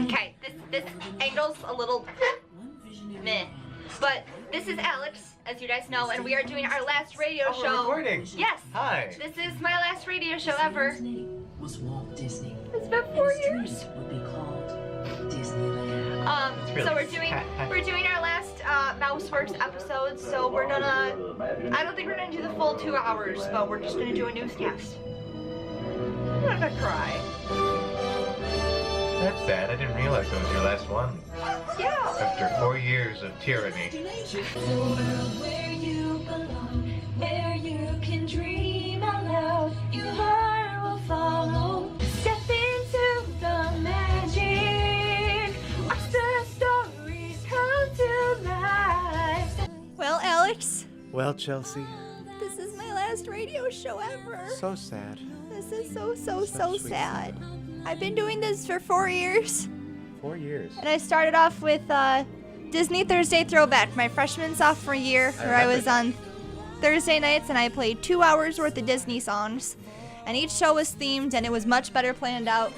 Okay, this angle's a little meh. But this is Alex, as you guys know, and we are doing our last radio show. We're recording. Yes. Hi. This is my last radio show ever. Disney was Walt Disney. It's been 4 years. Disney would be called Disneyland. So we're doing our last MouseWorks episode. So we're gonna. I don't think we're gonna do the full 2 hours, but we're just gonna do a newscast. I'm gonna cry. That's sad. I didn't realize that was your last one. Yeah. After 4 years of tyranny. Where you belong, where you can dream out loud, your heart will follow. Step into the magic, watch the stories come to life. Well, Alex, Well, Chelsea, this is my last radio show ever. so sad. This is so sweet. sad. I've been doing this for 4 years. 4 years. And I started off with Disney Thursday Throwback, my freshman sophomore year, where I was on Thursday nights and I played 2 hours worth of Disney songs. And each show was themed and it was much better planned out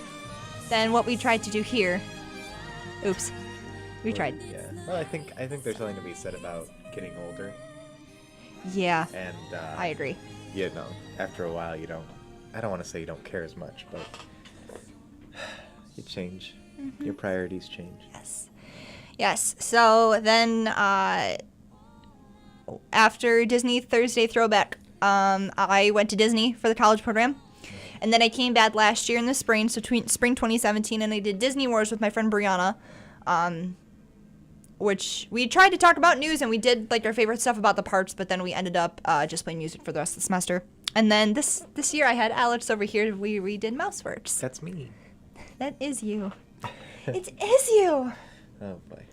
than what we tried to do here. Oops. We tried. Yeah. Well, I think there's something to be said about getting older. Yeah, And I agree. you know, after a while, you don't. I don't want to say you don't care as much, but you change. Mm-hmm. Your priorities change. Yes. So then, after Disney Thursday Throwback, I went to Disney for the college program. And then I came back last year in the spring, so spring 2017, and I did Disney Wars with my friend Brianna, which we tried to talk about news, and we did like our favorite stuff about the parks, but then we ended up just playing music for the rest of the semester. And then this year I had Alex over here. We redid MouseWorks. That's me. That is you. It is you. Oh boy.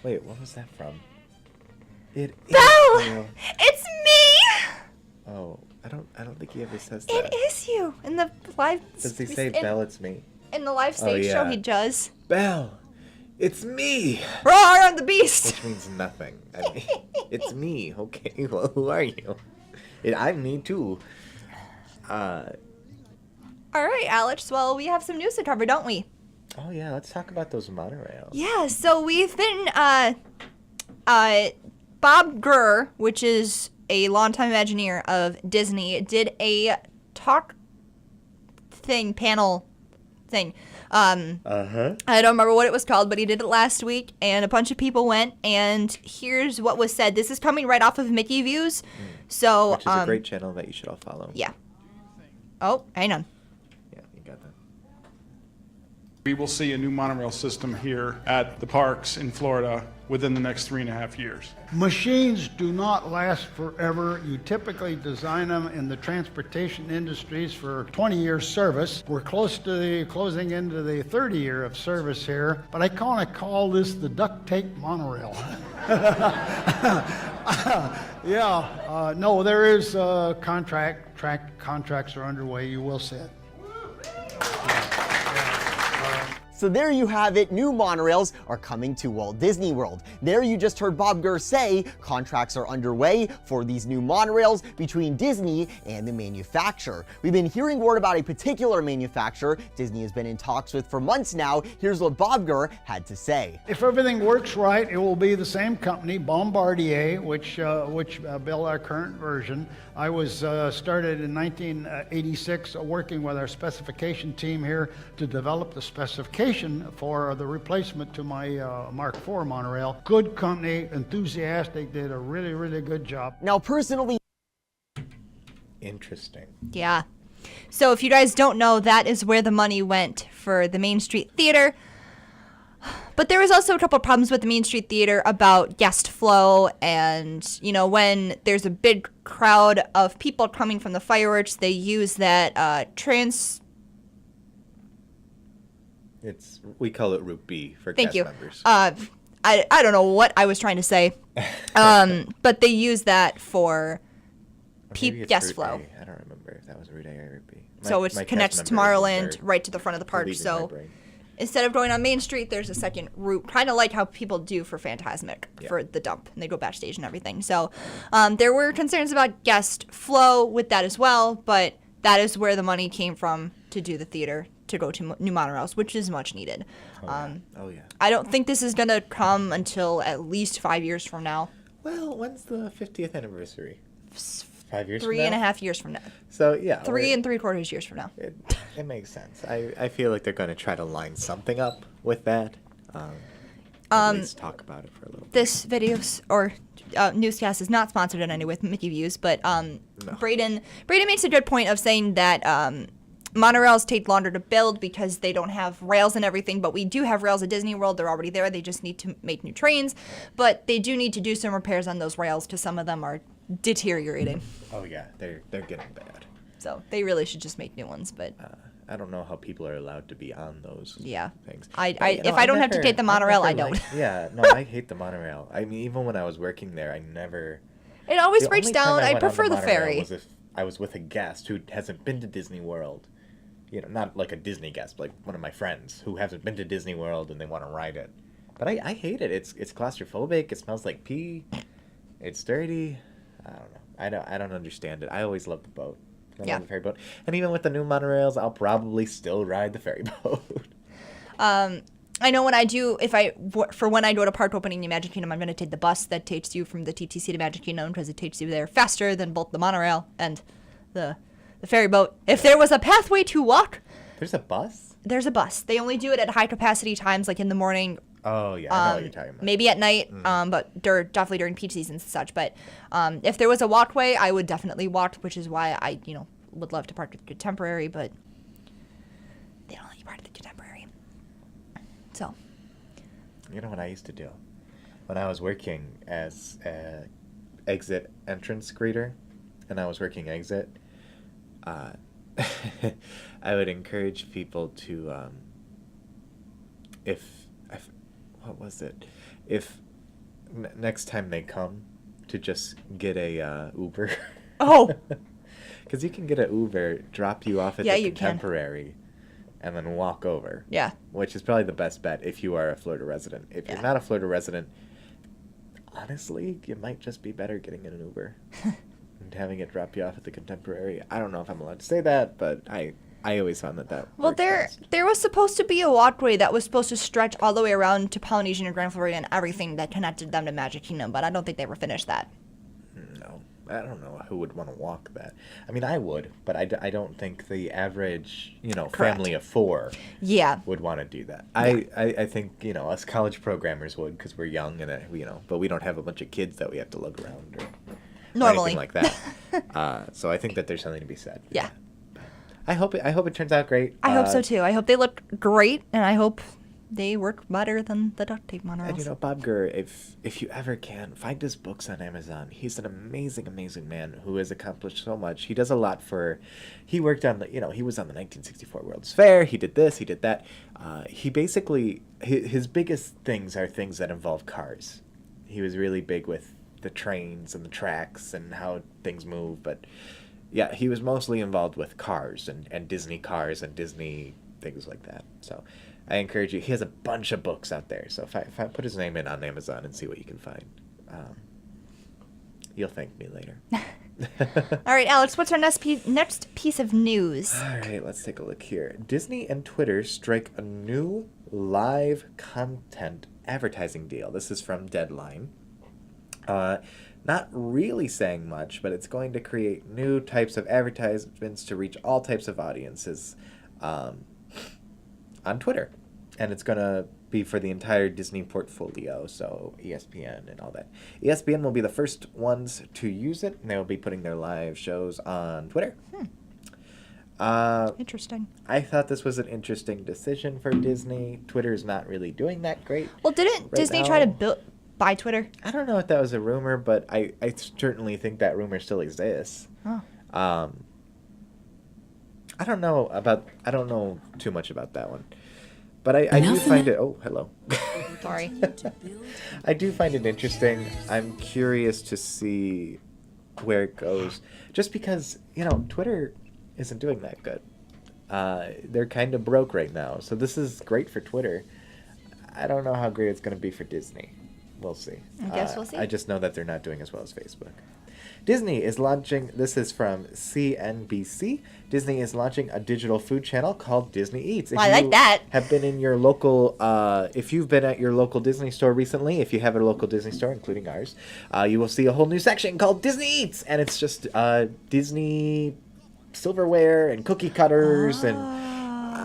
Wait, what was that from? It is Belle! you. It's me! Oh, I don't think he ever says that. It is you. In the live... Does he say Belle, it's me? In the live stage Oh, show, yeah. he does. Belle, it's me! Roar on the beast! Which means nothing. I mean, it's me. Okay, well, who are you? I'm me too. All right, Alex. Well, we have some news to cover, don't we? Oh yeah, let's talk about those monorails. Yeah, so we've been, Bob Gurr, which is a longtime Imagineer of Disney, did a panel thing. Uh-huh. I don't remember what it was called, but he did it last week, and a bunch of people went, and here's what was said. This is coming right off of Mickey Views, so, Which is a great channel that you should all follow. yeah. Oh, hang on. Yeah, you got that. We will see a new monorail system here at the parks in Florida within the next 3.5 years. Machines do not last forever. You typically design them in the transportation industries for 20 years service. We're closing into the 30 year of service here, but I kind of call this the duct tape monorail. Yeah, no, there is contracts are underway. You will see it. So there you have it, new monorails are coming to Walt Disney World. There you just heard Bob Gurr say contracts are underway for these new monorails between Disney and the manufacturer. We've been hearing word about a particular manufacturer Disney has been in talks with for months now. Here's what Bob Gurr had to say. If everything works right, it will be the same company, Bombardier, which built our current version. I was started in 1986 working with our specification team here to develop the specification for the replacement to my Mark IV monorail. Good company, enthusiastic, did a really, really good job. Now personally, Interesting. Yeah. So if you guys don't know, that is where the money went for the Main Street Theater. But there was also a couple problems with the Main Street Theater about guest flow, and, you know, when there's a big crowd of people coming from the fireworks, they use that We call it Route B for Thank cast you. members. I don't know what I was trying to say, but they use that for Maybe it's guest Route flow. A. I don't remember if that was Route A or Route B. So it my cast connects members Tomorrowland are right to the front of the park. leaving my So brain. instead of going on Main Street, there's a second route, kind of like how people do for Fantasmic Yeah. for the dump, and they go backstage and everything. So there were concerns about guest flow with that as well, but that is where the money came from to do the theater. to go to new monorails, which is much needed. Oh yeah. I don't think this is going to come until at least 5 years from now. Well, when's the 50th anniversary? 5 years. Three from and a now? half years from now. So yeah. 3 3/4 years from now. It makes sense. I feel like they're going to try to line something up with that. At least talk about it for a little bit. This video or newscast is not sponsored in any way with Mickey Views, but Braden makes a good point of saying that monorails take longer to build because they don't have rails and everything, but we do have rails at Disney World. They're already there. They just need to make new trains, but they do need to do some repairs on those rails because some of them are deteriorating. Oh yeah, they're getting bad. So they really should just make new ones, but I don't know how people are allowed to be on those yeah. things. If But, you know, I don't have to take the monorail, I never don't. Yeah, no, I hate the monorail. I mean, even when I was working there, I never. It always The breaks only time down. I went on prefer the monorail ferry. Was if I was with a guest who hasn't been to Disney World. You know, not like a Disney guest, but like one of my friends who hasn't been to Disney World and they want to ride it. But I hate it. It's claustrophobic. It smells like pee. It's dirty. I don't know. I don't understand it. I always love the boat. I Yeah. love the ferry boat. And even with the new monorails, I'll probably still ride the ferry boat. I know when I go to park opening in Magic Kingdom, I'm going to take the bus that takes you from the TTC to Magic Kingdom because it takes you there faster than both the monorail and the ferry boat. If there was a pathway to walk, There's a bus? there's a bus. They only do it at high capacity times, like in the morning, Oh, yeah. I know what you're talking about. maybe at night, but definitely during peak seasons and such. But if there was a walkway, I would definitely walk, which is why I, would love to park at the Contemporary, but they don't let you park at the Contemporary. So, You know what I used to do? When I was working as a exit entrance greeter, and I was working exit, I would encourage people to, what was it? If next time they come, to just get a Uber. oh, Because you can get an Uber, drop you off at Yeah, the you can. Contemporary, and then walk over. yeah. Which is probably the best bet if you are a Florida resident. If Yeah. you're not a Florida resident, honestly, it might just be better getting an Uber and having it drop you off at the Contemporary. I don't know if I'm allowed to say that, but I always found that Well, worked there best. there was supposed to be a walkway that was supposed to stretch all the way around to Polynesian and Grand Floridian and everything that connected them to Magic Kingdom, but I don't think they ever finished that. No, I don't know who would want to walk that. I mean, I would, but I don't think the average, Correct. family of four Yeah. would want to do that. I think, us college programmers would because we're young and, but we don't have a bunch of kids that we have to lug around or Normally. anything like that. So I think that there's something to be said. for Yeah. that. I hope it turns out great. I hope so too. I hope they look great, and I hope they work better than the duct tape monorails. And Bob Gurr, if you ever can, find his books on Amazon. He's an amazing, amazing man who has accomplished so much. He does a lot he worked on he was on the 1964 World's Fair. He did this, he did that. He basically, his biggest things are things that involve cars. He was really big with the trains and the tracks and how things move, but yeah, he was mostly involved with cars and Disney cars and Disney things like that. So I encourage you. He has a bunch of books out there. So if I put his name in on Amazon and see what you can find, you'll thank me later. All right, Alex, what's our next piece of news? All right, let's take a look here. Disney and Twitter strike a new live content advertising deal. This is from Deadline. Not really saying much, but it's going to create new types of advertisements to reach all types of audiences on Twitter. And it's going to be for the entire Disney portfolio, so ESPN and all that. ESPN will be the first ones to use it, and they will be putting their live shows on Twitter. Interesting. I thought this was an interesting decision for Disney. Twitter is not really doing that great. Well, didn't Right Disney try to now- buy Twitter? I don't know if that was a rumor, but I certainly think that rumor still exists. Oh. I don't know too much about that one. But I do find it, oh, hello. Sorry. I do find it interesting. I'm curious to see where it goes. Just because, Twitter isn't doing that good. They're kind of broke right now. So this is great for Twitter. I don't know how great it's going to be for Disney. We'll see. I guess we'll see. I just know that they're not doing as well as Facebook. Disney is launching, this is from CNBC, Disney is launching a digital food channel called Disney Eats. If I like you that. have been in your local, if you've been at your local Disney store recently, if you have a local Disney store, including ours, you will see a whole new section called Disney Eats. And it's just Disney silverware and cookie cutters and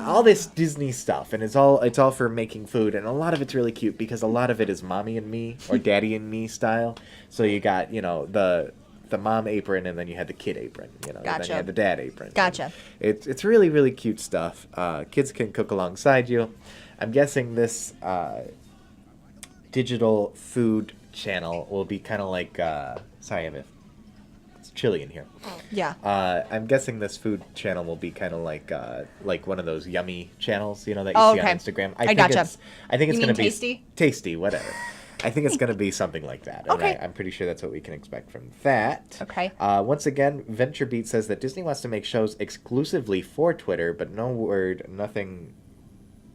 all this Disney stuff, and it's all for making food, and a lot of it's really cute because a lot of it is mommy and me or daddy and me style. So you got, you know, the mom apron, and then you had the kid apron, you know, and then Gotcha. you had the dad apron. Gotcha. It's really, really cute stuff. Kids can cook alongside you. I'm guessing this digital food channel will be kind of like sorry, it's chilly in here. Yeah. I'm guessing this food channel will be kind of like one of those yummy channels, you know, that you Oh, see okay. on Instagram. I gotcha. I think it's You going to mean be tasty? tasty, whatever. I think it's going to be something like that. And Okay. I'm pretty sure that's what we can expect from that. Okay. Once again, VentureBeat says that Disney wants to make shows exclusively for Twitter, but nothing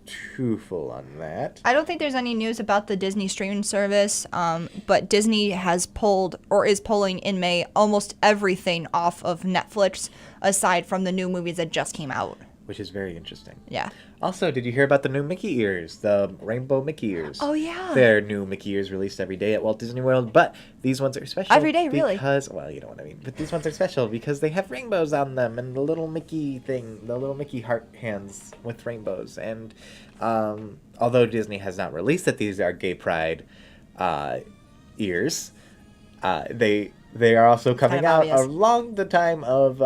too full on that. I don't think there's any news about the Disney streaming service, but Disney has pulled or is pulling in May almost everything off of Netflix aside from the new movies that just came out. Which is very interesting. Yeah. Also, did you hear about the new Mickey ears? The rainbow Mickey ears. Oh, yeah. There are new Mickey ears released every day at Walt Disney World, but these ones are special. Every day, really? Because, well, you know what I mean. But these ones are special because they have rainbows on them and the little Mickey thing, the little Mickey heart hands with rainbows. And although Disney has not released that these are gay pride ears, they are also coming kind of out obvious. along the time of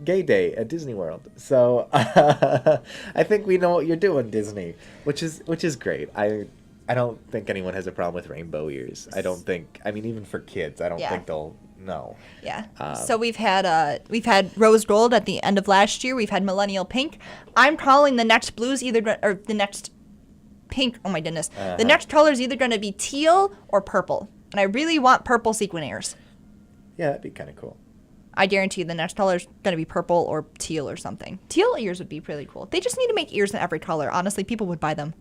Gay Day at Disney World. So I think we know what you're doing, Disney, which is great. I don't think anyone has a problem with rainbow ears. I don't think. I mean, even for kids, I don't Yeah. think they'll know. Yeah. So we've had rose gold at the end of last year. We've had millennial pink. I'm calling the next blues or the next pink. Oh my goodness. The next color is either going to be teal or purple, and I really want purple sequin ears. Yeah, that'd be kind of cool. I guarantee the next color is going to be purple or teal or something. Teal ears would be really cool. They just need to make ears in every color. Honestly, people would buy them.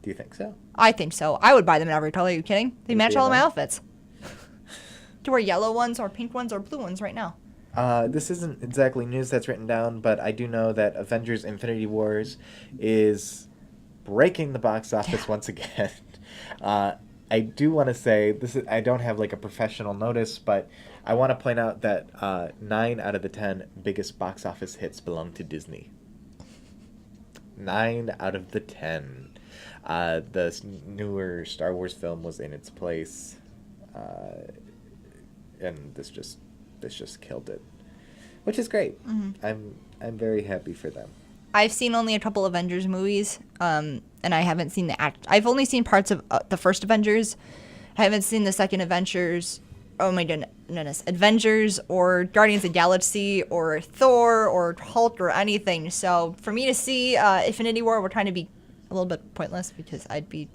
Do you think so? I think so. I would buy them in every color. Are you kidding? They Would match be all of my enough. outfits. To wear yellow ones or pink ones or blue ones right now. This isn't exactly news that's written down, but I do know that Avengers Infinity Wars is breaking the box office once again. I do want to say, I don't have like a professional notice, but I want to point out that 9 out of the 10 biggest box office hits belong to Disney. 9 out of the 10. The newer Star Wars film was in its place, and this just killed it, which is great. Mm-hmm. I'm very happy for them. I've seen only a couple Avengers movies, and I haven't seen I've only seen parts of the first Avengers. I haven't seen the second Avengers. Oh my goodness, Avengers or Guardians of the Galaxy or Thor or Hulk or anything. So for me to see Infinity War would kind of be a little bit pointless because I'd be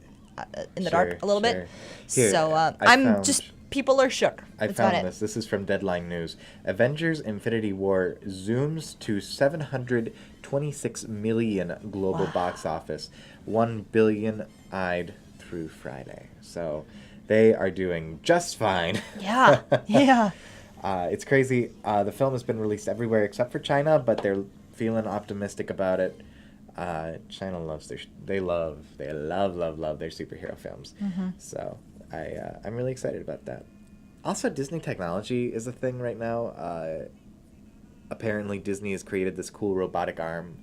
in the dark a little Sure. bit. Here, So I I'm found- just people are shook. I That's found about it. this. This is from Deadline News. Avengers Infinity War zooms to 726 million global box office, 1 billion eyed through Friday. So they are doing just fine. Yeah, yeah. It's crazy. The film has been released everywhere except for China, but they're feeling optimistic about it. China loves they love their superhero films. So I'm really excited about that. Also, Disney technology is a thing right now. Apparently, Disney has created this cool robotic arm.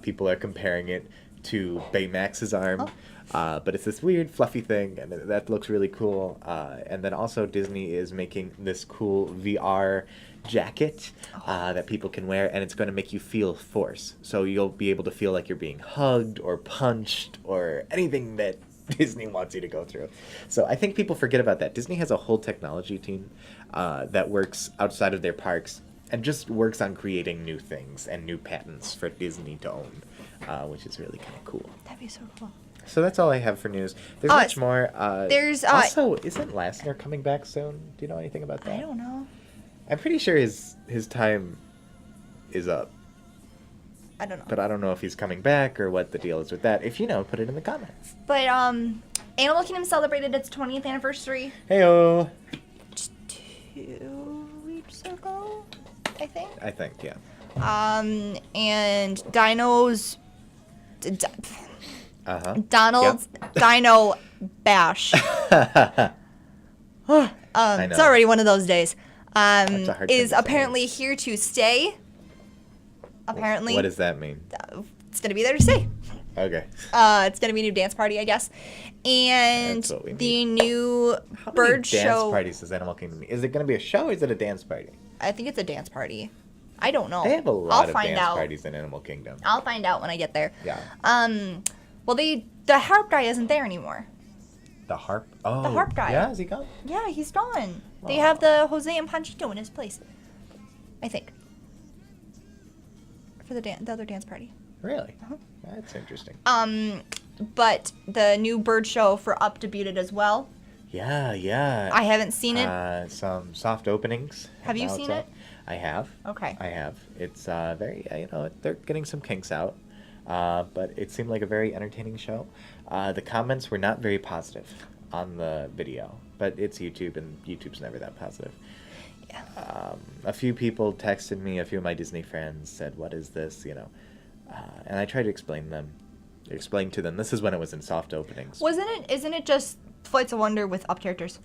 People are comparing it to Baymax's arm. But it's this weird, fluffy thing, and that looks really cool. And then also, Disney is making this cool VR jacket that people can wear, and it's going to make you feel force. So you'll be able to feel like you're being hugged or punched or anything that Disney wants you to go through. So I think people forget about that. Disney has a whole technology team that works outside of their parks and just works on creating new things and new patents for Disney to own, which is really kind of cool. That'd be so cool. So that's all I have for news. There's Oh, much more. there's, also, isn't Lasseter coming back soon? Do you know anything about that? I don't know. I'm pretty sure his time is up, I don't know. but I don't know if he's coming back or what the deal is with that. If you know, put it in the comments. But Animal Kingdom celebrated its 20th anniversary Heyo. 2 years ago, I think. I think, yeah. And Dino's Donald's Yep. Dino Bash. I know. It's already one of those days. That's a hard thing Is to say. apparently here to stay. Apparently, What does that mean? it's gonna be there to stay. Okay. It's gonna be a new dance party, I guess, and That's what we the new How many bird dance show. parties does Animal Kingdom need? Is it going to be a show or is it a dance party? I think it's a dance party. I don't know. They have a I'll lot of find dance out. parties in Animal Kingdom. I'll find out when I get there. Yeah. Well, the harp guy isn't there anymore. The harp? Oh. The harp guy. Yeah, is he gone? Yeah, he's gone. They have the Jose and Panchito in his place. I think. For the other dance party. Really? That's interesting. But the new bird show for Up debuted as well. Yeah, yeah. I haven't seen it. Some soft openings. Have you Now seen it's it? I have. Okay. I have. It's very, they're getting some kinks out. But it seemed like a very entertaining show. The comments were not very positive on the video, but it's YouTube, and YouTube's never that positive. Yeah. A few people texted me, a few of my Disney friends said, "What is this?" And I tried to explain to them this is when it was in soft openings. Isn't it just Flights of Wonder with Up characters?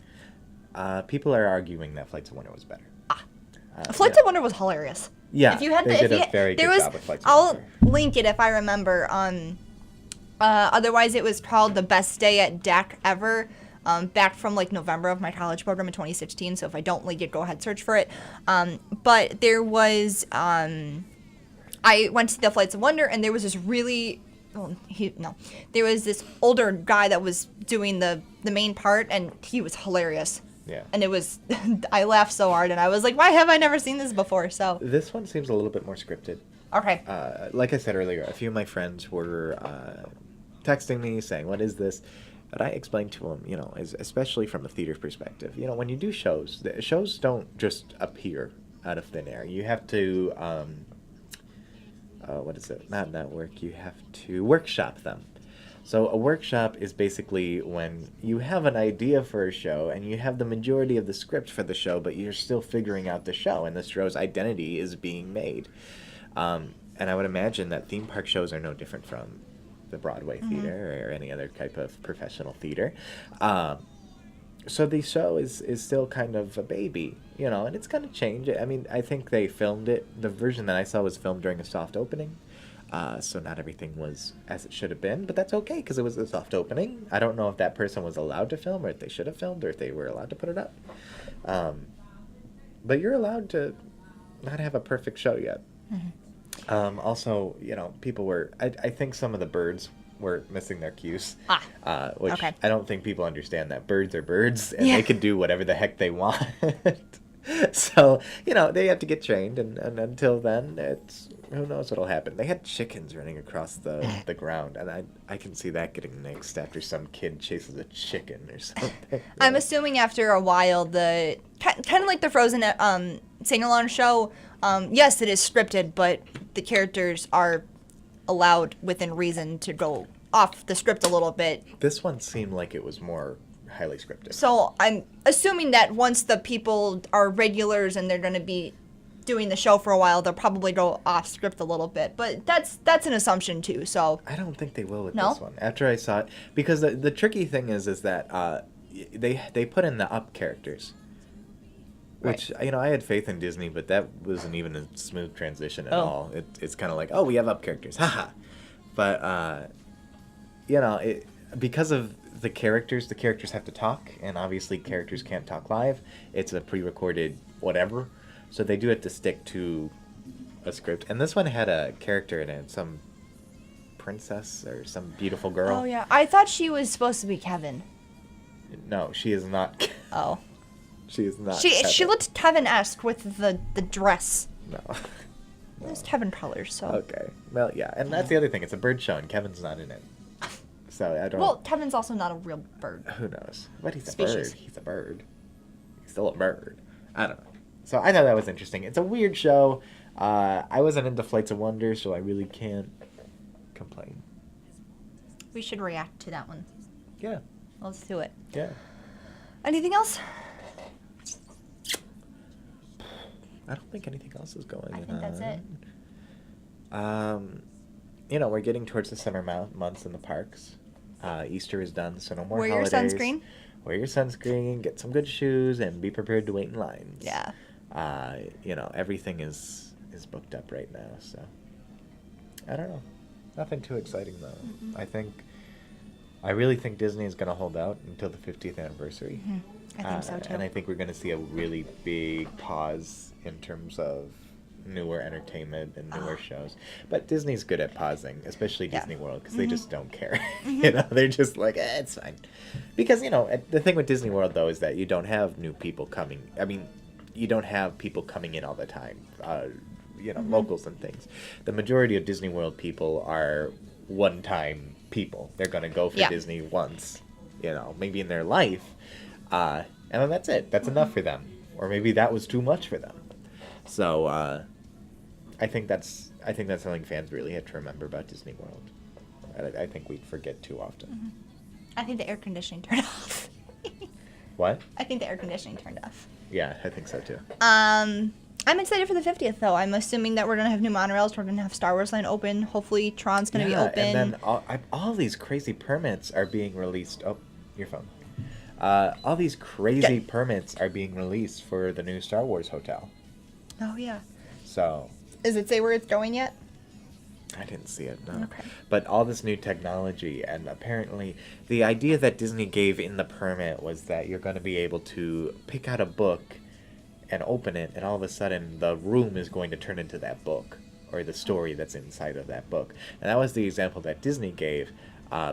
People are arguing that Flights of Wonder was better. Flights of Wonder was hilarious. Yeah, If you had they the, did if a you, very there good was, job with Flights of I'll Wonder. link it if I remember. Otherwise, it was called The Best Day at DAC Ever. Back from like November of my college program in 2016. So if I don't link it, go ahead, search for it. But there was, I went to the Flights of Wonder, and there was this really, there was this older guy that was doing the main part, and he was hilarious. Yeah. And it was, I laughed so hard, and I was like, why have I never seen this before? So, This one seems a little bit more scripted. okay. Like I said earlier, a few of my friends were texting me saying, "What is this?" But I explained to them, especially from a theater perspective, when you do shows, the shows don't just appear out of thin air. You have to, what is it? Not network. You have to workshop them. So a workshop is basically when you have an idea for a show and you have the majority of the script for the show, but you're still figuring out the show, and the show's identity is being made. And I would imagine that theme park shows are no different from the Broadway theater or any other type of professional theater. So the show is still kind of a baby, and it's going to change. I mean, I think they filmed it. The version that I saw was filmed during a soft opening. So not everything was as it should have been, but that's okay because it was a soft opening. I don't know if that person was allowed to film or if they should have filmed or if they were allowed to put it up. But you're allowed to not have a perfect show yet. Also, people were, I think some of the birds were missing their cues, which okay. I don't think people understand that birds are birds and they can do whatever the heck they want. So, they have to get trained, and until then, who knows what'll happen. They had chickens running across the ground, and I can see that getting nixed after some kid chases a chicken or something. I'm assuming after a while, kind of like the Frozen sing-along show, yes, it is scripted, but the characters are allowed within reason to go off the script a little bit. This one seemed like it was more highly scripted. So I'm assuming that once the people are regulars and they're going to be doing the show for a while, they'll probably go off script a little bit. But that's an assumption too. So I don't think they will with No? this one. After I saw it, because the tricky thing is that they put in the up characters, which I had faith in Disney, but that wasn't even a smooth transition at all. It's kind of like, oh, we have up characters, haha. But because of the characters have to talk, and obviously characters can't talk live. It's a pre-recorded whatever, so they do have to stick to a script. And this one had a character in it, some princess or some beautiful girl. Oh yeah, I thought she was supposed to be Kevin. No, she is not. Oh, She is not. she Kevin. looked Kevin-esque with the dress. No. It was Kevin colors. So Okay. Well, yeah, and that's the other thing. It's a bird show, and Kevin's not in it. So I don't. well, Kevin's also not a real bird. Who knows? But he's a Species. bird. He's a bird. He's still a bird. I don't know. So I thought that was interesting. It's a weird show. I wasn't into Flights of Wonder, so I really can't complain. We should react to that one. Yeah. Let's do it. Yeah. Anything else? I don't think anything else is going on. I think that's it. We're getting towards the summer months in the parks. Easter is done, so no more Wear your holidays. sunscreen. Wear your sunscreen, get some good shoes, and be prepared to wait in lines. Yeah. Everything is booked up right now, so I don't know. Nothing too exciting though. I really think Disney is going to hold out until the 50th anniversary. I think so too. And I think we're going to see a really big pause in terms of newer entertainment and newer shows. But Disney's good at pausing, especially Yeah. Disney World, because they just don't care. They're just like, it's fine. Because, the thing with Disney World, though, is that you don't have new people coming. I mean, you don't have people coming in all the time, locals and things. The majority of Disney World people are one-time people. They're going to go for Yeah. Disney once, maybe in their life. And then that's it. That's enough for them. Or maybe that was too much for them. So I think that's something fans really have to remember about Disney World. I think we forget too often. I think the air conditioning turned off. What? I think the air conditioning turned off. Yeah, I think so too. I'm excited for the 50th, though. I'm assuming that we're going to have new monorails. We're going to have Star Wars Line open. Hopefully, Tron's going to be open. And then all these crazy permits are being released. Oh, your phone. All these crazy permits are being released for the new Star Wars hotel. Oh, yeah. So Does it say where it's going yet? I didn't see it, no. Okay. But all this new technology, and apparently the idea that Disney gave in the permit was that you're going to be able to pick out a book and open it, and all of a sudden the room is going to turn into that book, or the story that's inside of that book. And that was the example that Disney gave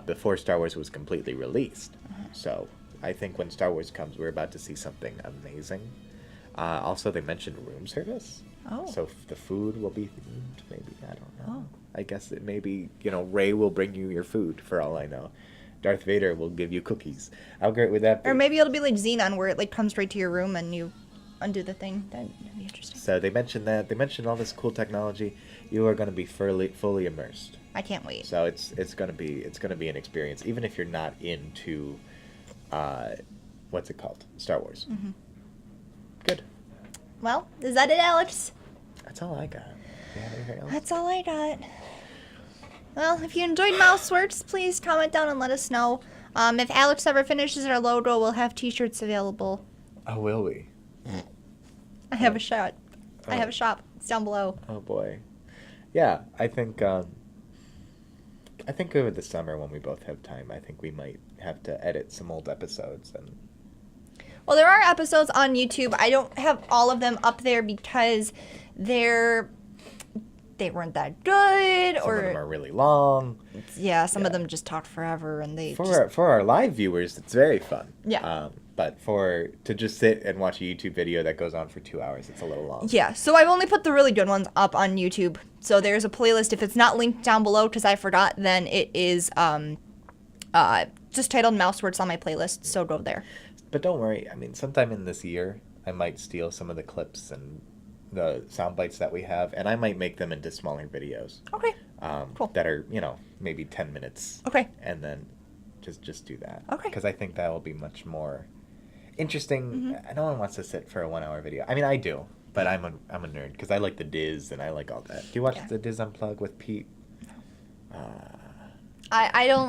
before Star Wars was completely released. So I think when Star Wars comes, we're about to see something amazing. Also, they mentioned room service. Oh. So the food will be themed, maybe. I don't know. I guess it maybe, Rey will bring you your food, for all I know. Darth Vader will give you cookies. How great would that be? Or maybe it'll be like Xenon, where it comes right to your room and you undo the thing. That'd be interesting. So they mentioned that. They mentioned all this cool technology. You are going to be fully immersed. I can't wait. So it's going to be an experience, even if you're not into, what's it called? Star Wars. Mm-hmm. Good. Well, is that it, Alex? That's all I got. You have anything else? That's all I got. Well, if you enjoyed Mouseworks, please comment down and let us know. If Alex ever finishes our logo, we'll have t-shirts available. Oh, will we? I have a shop. I have a shop. It's down below. Oh boy. Yeah, I think over the summer when we both have time, I think we might have to edit some old episodes and Well, there are episodes on YouTube. I don't have all of them up there because they weren't that good, some or of them are really long. some of them just talked forever, and they For our live viewers, it's very fun. Yeah. But to just sit and watch a YouTube video that goes on for 2 hours, it's a little long. Yeah, so I've only put the really good ones up on YouTube. So there's a playlist. If it's not linked down below because I forgot, then it is just titled Mouseworks on my playlist. So go there. But don't worry. I mean, sometime in this year, I might steal some of the clips and the sound bites that we have, and I might make them into smaller videos. Okay. Cool. That are, maybe 10 minutes. Okay. And then just do that. Okay. Because I think that will be much more interesting. Mm-hmm. No one wants to sit for a 1 hour video. I mean, I do, but I'm a nerd because I like the Diz and I like all that. Do you watch the Diz Unplugged with Pete? I don't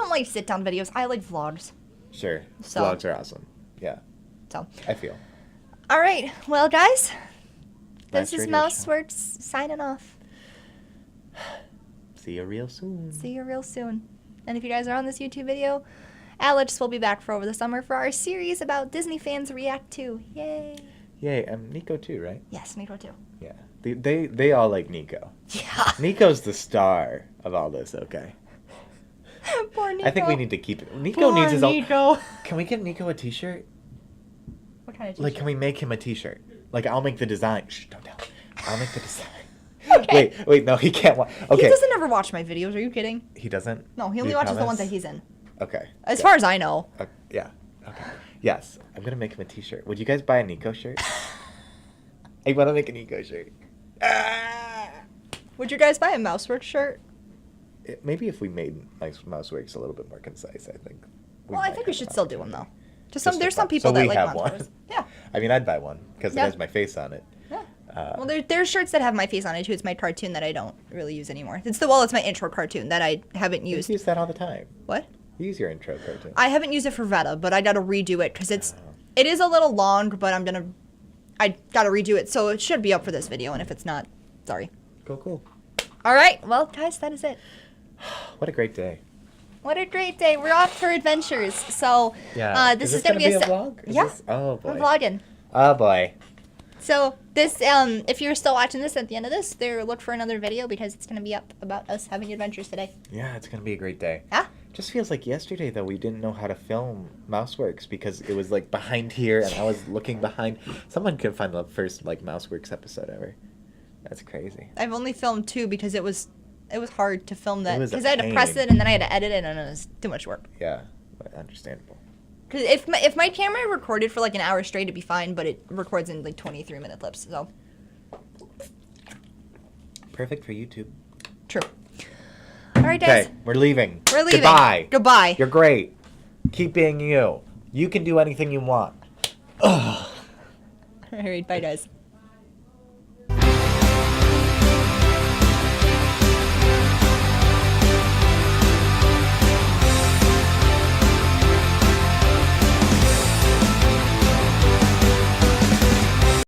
like sit down videos. I like vlogs. Sure. So- Vlogs are awesome. Yeah, So, I feel. all right. Well, guys, Nice this is radio show. Mouseworks signing off. See you real soon. See you real soon. And if you guys are on this YouTube video, Alex will be back for over the summer for our series about Disney fans react to. Yay! Yay, Nico too, right? Yes, Nico too. Yeah. They all like Nico. Yeah. Nico's the star of all this, okay? Poor Nico. I think we need to keep it. Nico needs his own. Nico. Can we get Nico a t-shirt? What kind of t-shirt? Like, can we make him a t-shirt? Like, I'll make the design. Shh, don't tell. I'll make the design. Okay. Wait, no, he can't watch. Okay. He doesn't ever watch my videos. Are you kidding? He doesn't? No, he Do only you watches the promise? ones that he's in. Okay. As far as I know. Yeah. Okay. Yes, I'm gonna make him a t-shirt. Would you guys buy a Nico shirt? I want to make a Nico shirt. Ah! Would you guys buy a Mouseworks shirt? Maybe if we made Mouseworks a little bit more concise, I think. Well, I might think we have should an still do one opportunity. though. There's some for people fun. So that we like have one. Mouseworks. Yeah. I mean, I'd buy one because Yeah. it has my face on it. Well, there's shirts that have my face on it too. It's my cartoon that I don't really use anymore. It's my intro cartoon that I haven't You used. use that all the time. What? You use your intro cartoon. I haven't used it for Veta, but I gotta redo it because it is a little long, but I gotta redo it, so it should be up for this video, and if it's not, sorry. Cool. All right, well, guys, that is it. What a great day. What a great day. We're off for adventures. So, Yeah. this is is gonna be a vlog? Is Yeah. this- Oh boy. I'm vlogging. Oh boy. So this, if you're still watching this at the end of this, look for another video because it's gonna be up about us having adventures today. Yeah, it's gonna be a great day. Yeah. Just feels like yesterday though we didn't know how to film Mouseworks because it was like behind here and I was looking behind. Someone could find the first like Mouseworks episode ever. That's crazy. I've only filmed 2 because it was hard to film that was a because I had to press pain. it and then I had to edit it and it was too much work. Yeah, but understandable. Because if my camera recorded for like an hour straight, it'd be fine, but it records in like 23-minute clips. So Perfect for YouTube. true. All right, guys. Okay, we're leaving. We're leaving. Goodbye. Goodbye. You're great. Keep being you. You can do anything you want. All right, bye, guys.